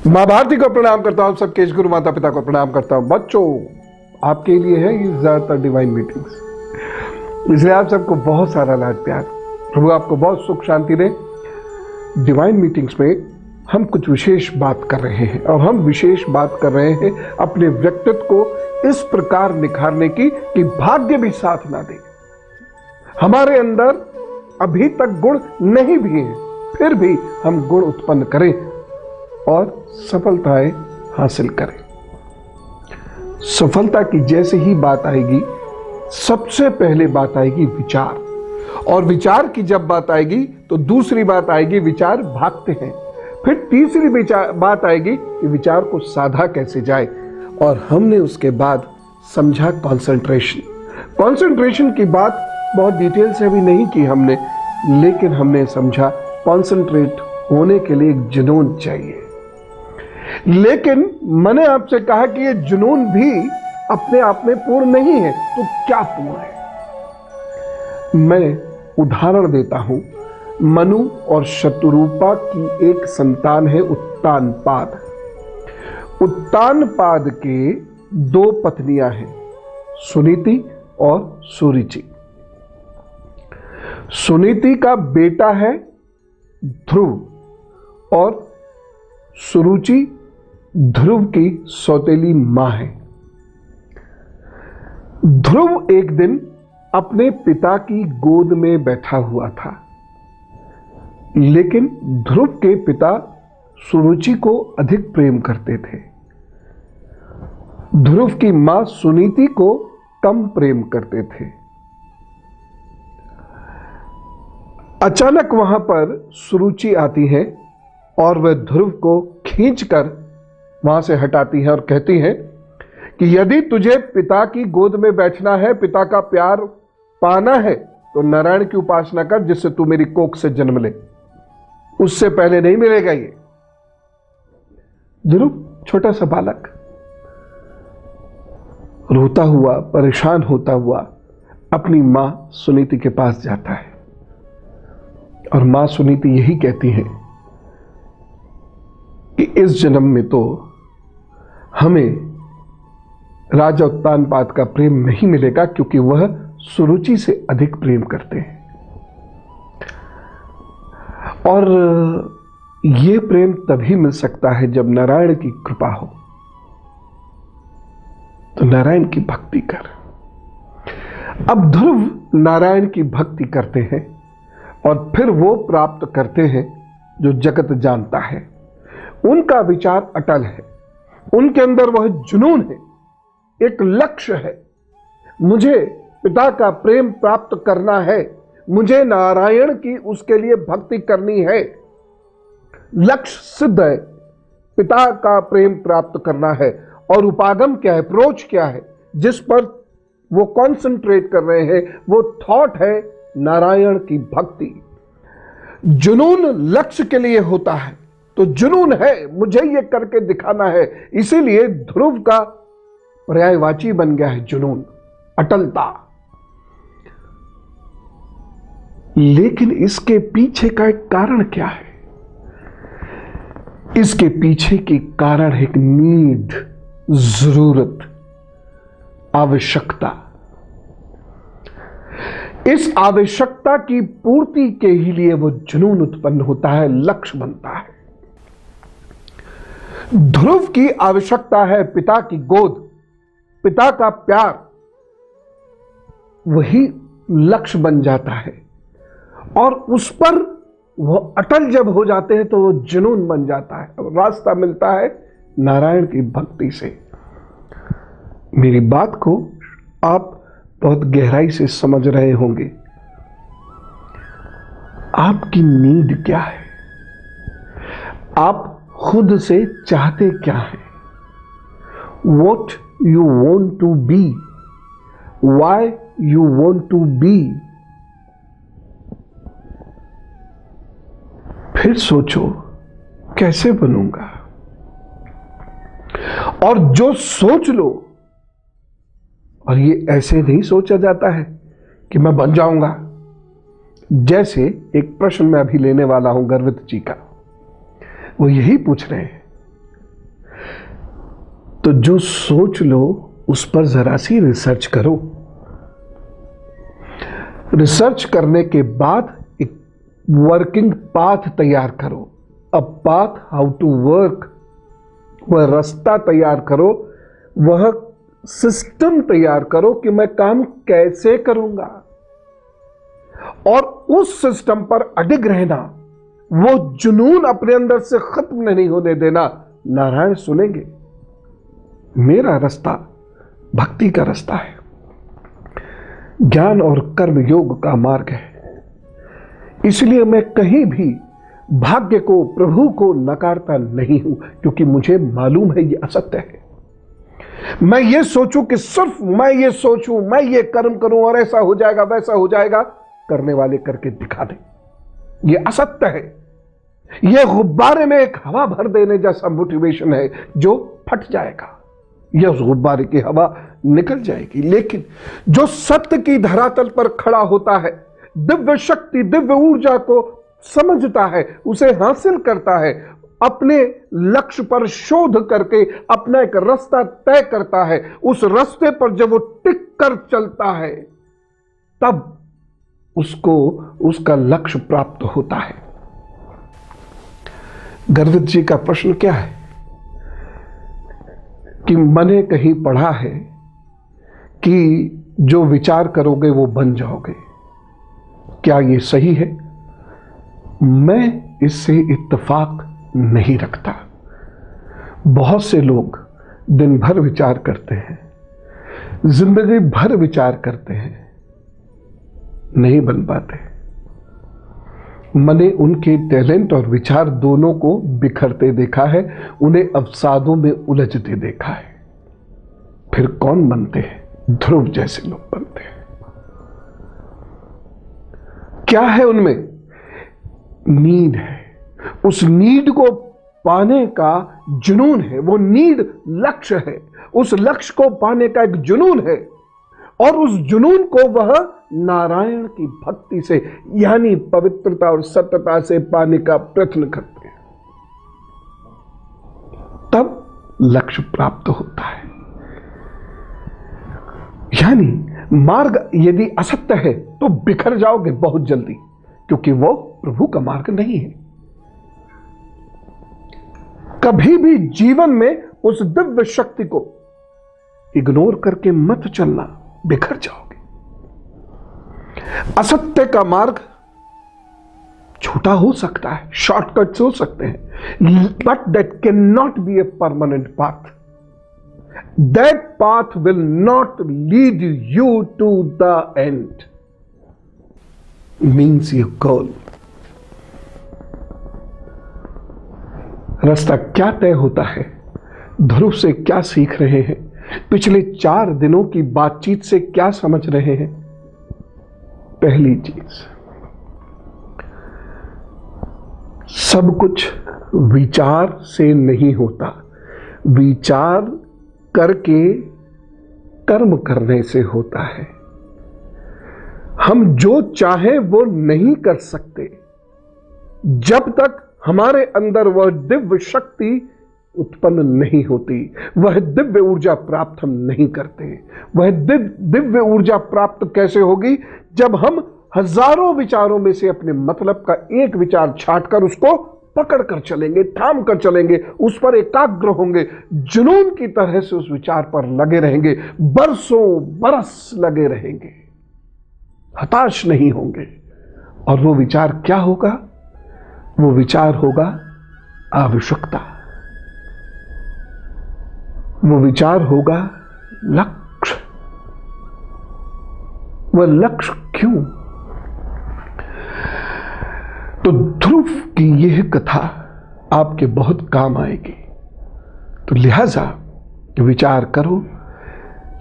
माँ भारती को प्रणाम करता हूँ, सबके गुरु माता पिता को प्रणाम करता हूँ। बच्चों, आपके लिए है ये ज्यादातर डिवाइन मीटिंग्स, इसलिए आप सबको बहुत सारा लाड प्यार। प्रभु आपको बहुत सुख शांति दे। डिवाइन मीटिंग्स में हम कुछ विशेष बात कर रहे हैं, और हम विशेष बात कर रहे हैं अपने व्यक्तित्व को इस प्रकार निखारने की कि भाग्य भी साथ ना दे। हमारे अंदर अभी तक गुण नहीं भी हैं, फिर भी हम गुण उत्पन्न करें और सफलताएं हासिल करें। सफलता की जैसे ही बात आएगी, सबसे पहले बात आएगी विचार, और विचार की जब बात आएगी तो दूसरी बात आएगी विचार भागते हैं, फिर तीसरी बात आएगी कि विचार को साधा कैसे जाए, और हमने उसके बाद समझा कंसंट्रेशन की बात बहुत डिटेल से अभी नहीं की हमने, लेकिन हमने समझा कंसंट्रेट होने के लिए एक जुनून चाहिए। लेकिन मैंने आपसे कहा कि ये जुनून भी अपने आप में पूर्ण नहीं है, तो क्या पूर्ण है? मैं उदाहरण देता हूं। मनु और शतरूपा की एक संतान है उत्तानपाद। उत्तानपाद के दो पत्नियां हैं, सुनीति और सुरुचि। सुनीति का बेटा है ध्रुव, और सुरुचि ध्रुव की सौतेली मां है। ध्रुव एक दिन अपने पिता की गोद में बैठा हुआ था, लेकिन ध्रुव के पिता सुरुचि को अधिक प्रेम करते थे। ध्रुव की मां सुनीति को कम प्रेम करते थे। अचानक वहां पर सुरुचि आती है और वह ध्रुव को खींचकर वहां से हटाती है और कहती है कि यदि तुझे पिता की गोद में बैठना है, पिता का प्यार पाना है, तो नारायण की उपासना कर, जिससे तू मेरी कोख से जन्म ले। उससे पहले नहीं मिलेगा ये। ध्रुव छोटा सा बालक रोता हुआ, परेशान होता हुआ अपनी मां सुनीति के पास जाता है, और मां सुनीति यही कहती है कि इस जन्म में तो हमें राजा उत्तानपाद का प्रेम नहीं मिलेगा, क्योंकि वह सुरुचि से अधिक प्रेम करते हैं, और यह प्रेम तभी मिल सकता है जब नारायण की कृपा हो। तो नारायण की भक्ति कर। अब ध्रुव नारायण की भक्ति करते हैं, और फिर वो प्राप्त करते हैं जो जगत जानता है। उनका विचार अटल है, उनके अंदर वह जुनून है, एक लक्ष्य है। मुझे पिता का प्रेम प्राप्त करना है, मुझे नारायण की उसके लिए भक्ति करनी है। लक्ष्य सिद्ध है, पिता का प्रेम प्राप्त करना है। और उपागम क्या है, अप्रोच क्या है जिस पर वो कंसंट्रेट कर रहे हैं? वो थॉट है नारायण की भक्ति। जुनून लक्ष्य के लिए होता है, तो जुनून है मुझे ये करके दिखाना है। इसीलिए ध्रुव का पर्यायवाची बन गया है जुनून, अटलता। लेकिन इसके पीछे का एक कारण क्या है? इसके पीछे की कारण है एक नीड, जरूरत, आवश्यकता। इस आवश्यकता की पूर्ति के ही लिए वो जुनून उत्पन्न होता है, लक्ष्य बनता है। ध्रुव की आवश्यकता है पिता की गोद, पिता का प्यार, वही लक्ष्य बन जाता है, और उस पर वो अटल जब हो जाते हैं तो वो जुनून बन जाता है। अब रास्ता मिलता है नारायण की भक्ति से। मेरी बात को आप बहुत गहराई से समझ रहे होंगे। आपकी नीड क्या है? आप खुद से चाहते क्या हैं? What you want to be, why you want to be। फिर सोचो कैसे बनूंगा, और जो सोच लो, और ये ऐसे नहीं सोचा जाता है कि मैं बन जाऊंगा। जैसे एक प्रश्न मैं अभी लेने वाला हूं गर्वित जी का, वो यही पूछ रहे हैं तो जो सोच लो उस पर जरा सी रिसर्च करो। रिसर्च करने के बाद एक वर्किंग पाथ तैयार करो। A path how to work, वह रास्ता तैयार करो, वह सिस्टम तैयार करो कि मैं काम कैसे करूंगा, और उस सिस्टम पर अडिग रहना, वो जुनून अपने अंदर से खत्म नहीं होने देना। नारायण सुनेंगे। मेरा रास्ता भक्ति का रास्ता है, ज्ञान और कर्म योग का मार्ग है। इसलिए मैं कहीं भी भाग्य को, प्रभु को नकारता नहीं हूं, क्योंकि मुझे मालूम है ये असत्य है। मैं ये सोचूं कि सिर्फ मैं ये सोचूं, मैं ये कर्म करूं और ऐसा हो जाएगा वैसा हो जाएगा, करने वाले करके दिखा दें, ये असत्य है। ये गुब्बारे में एक हवा भर देने जैसा मोटिवेशन है जो फट जाएगा, यह उस गुब्बारे की हवा निकल जाएगी। लेकिन जो सत्य की धरातल पर खड़ा होता है, दिव्य शक्ति, दिव्य ऊर्जा को समझता है, उसे हासिल करता है, अपने लक्ष्य पर शोध करके अपना एक रास्ता तय करता है, उस रास्ते पर जब वो टिक कर चलता है तब उसको उसका लक्ष्य प्राप्त होता है। गर्वित जी का प्रश्न क्या है कि मैंने कहीं पढ़ा है कि जो विचार करोगे वो बन जाओगे, क्या ये सही है? मैं इससे इत्तेफाक नहीं रखता। बहुत से लोग दिन भर विचार करते हैं, जिंदगी भर विचार करते हैं, नहीं बन पाते। मैंने उनके टैलेंट और विचार दोनों को बिखरते देखा है, उन्हें अवसादों में उलझते देखा है। फिर कौन बनते हैं? ध्रुव जैसे लोग बनते हैं। क्या है उनमें? नीड है। उस नीड को पाने का जुनून है, वो नीड लक्ष्य है, उस लक्ष्य को पाने का एक जुनून है, और उस जुनून को वह नारायण की भक्ति से, यानी पवित्रता और सत्यता से पाने का प्रयत्न करते हैं। तब लक्ष्य प्राप्त होता है। यानी मार्ग यदि असत्य है तो बिखर जाओगे बहुत जल्दी, क्योंकि वो प्रभु का मार्ग नहीं है। कभी भी जीवन में उस दिव्य शक्ति को इग्नोर करके मत चलना, बिखर जाओगे। असत्य का मार्ग छोटा हो सकता है, शॉर्टकट्स हो सकते हैं, but that can not be a permanent path. That path will not lead you to the end, means your goal. रास्ता क्या तय होता है? ध्रुव से क्या सीख रहे हैं? पिछले 4 दिनों की बातचीत से क्या समझ रहे हैं? पहली चीज, सब कुछ विचार से नहीं होता, विचार करके कर्म करने से होता है। हम जो चाहें वो नहीं कर सकते जब तक हमारे अंदर वह दिव्य शक्ति उत्पन्न नहीं होती, वह दिव्य ऊर्जा प्राप्त हम नहीं करते। वह दिव्य ऊर्जा प्राप्त कैसे होगी? जब हम हजारों विचारों में से अपने मतलब का एक विचार छांटकर उसको पकड़ कर चलेंगे, थाम कर चलेंगे, उस पर एकाग्र होंगे, जुनून की तरह से उस विचार पर लगे रहेंगे, बरसों बरस लगे रहेंगे, हताश नहीं होंगे। और वो विचार क्या होगा? वो विचार होगा आवश्यकता, वो विचार होगा लक्ष्य। वह लक्ष्य क्यों? तो ध्रुव की यह कथा आपके बहुत काम आएगी। तो लिहाजा विचार करो,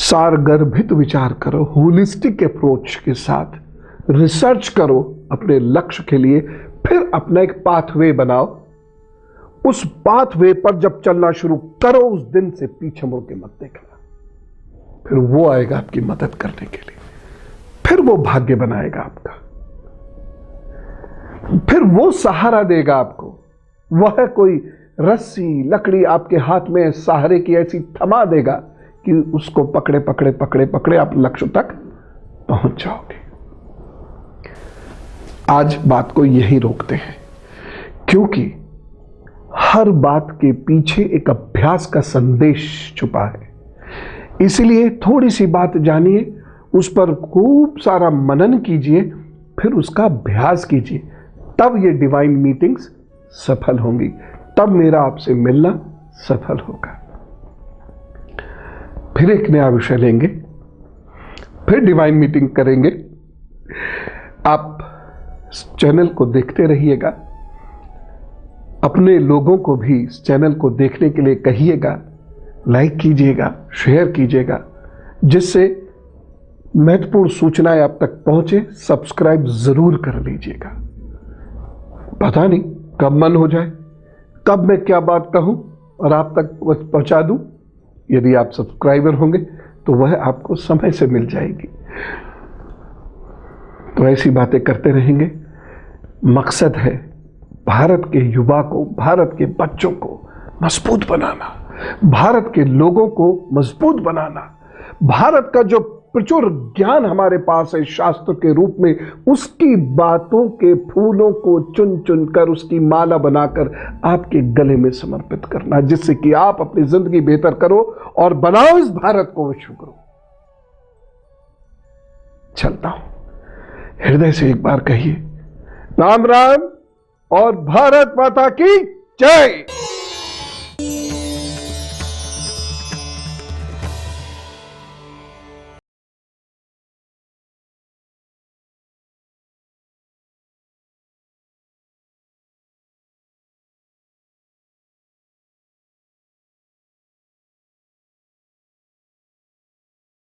सारगर्भित विचार करो, होलिस्टिक अप्रोच के साथ रिसर्च करो अपने लक्ष्य के लिए, फिर अपना एक पाथवे बनाओ। उस पाथवे पर जब चलना शुरू करो, उस दिन से पीछे मुड़ के मत देखना। फिर वो आएगा आपकी मदद करने के लिए, फिर वो भाग्य बनाएगा आपका, फिर वो सहारा देगा आपको। वह कोई रस्सी लकड़ी आपके हाथ में सहारे की ऐसी थमा देगा कि उसको पकड़े पकड़े पकड़े पकड़े आप लक्ष्य तक पहुंच जाओगे। आज बात को यही रोकते हैं, क्योंकि हर बात के पीछे एक अभ्यास का संदेश छुपा है। इसलिए थोड़ी सी बात जानिए, उस पर खूब सारा मनन कीजिए, फिर उसका अभ्यास कीजिए, तब ये डिवाइन मीटिंग्स सफल होंगी, तब मेरा आपसे मिलना सफल होगा। फिर एक नया विषय लेंगे, फिर डिवाइन मीटिंग करेंगे। आप इस चैनल को देखते रहिएगा, अपने लोगों को भी इस चैनल को देखने के लिए कहिएगा, लाइक कीजिएगा, शेयर कीजिएगा, जिससे महत्वपूर्ण सूचनाएं आप तक पहुंचे। सब्सक्राइब जरूर कर लीजिएगा। पता नहीं कब मन हो जाए, कब मैं क्या बात कहूं और आप तक पहुंचा दूं। यदि आप सब्सक्राइबर होंगे तो वह आपको समय से मिल जाएगी। तो ऐसी बातें करते रहेंगे। मकसद है भारत के युवा को, भारत के बच्चों को मजबूत बनाना, भारत के लोगों को मजबूत बनाना, भारत का जो प्रचुर ज्ञान हमारे पास है शास्त्र के रूप में, उसकी बातों के फूलों को चुन चुन कर उसकी माला बनाकर आपके गले में समर्पित करना, जिससे कि आप अपनी जिंदगी बेहतर करो और बनाओ इस भारत को विश्व गुरु। चलता हूं, हृदय से एक बार कहिए राम राम और भारत माता की जय।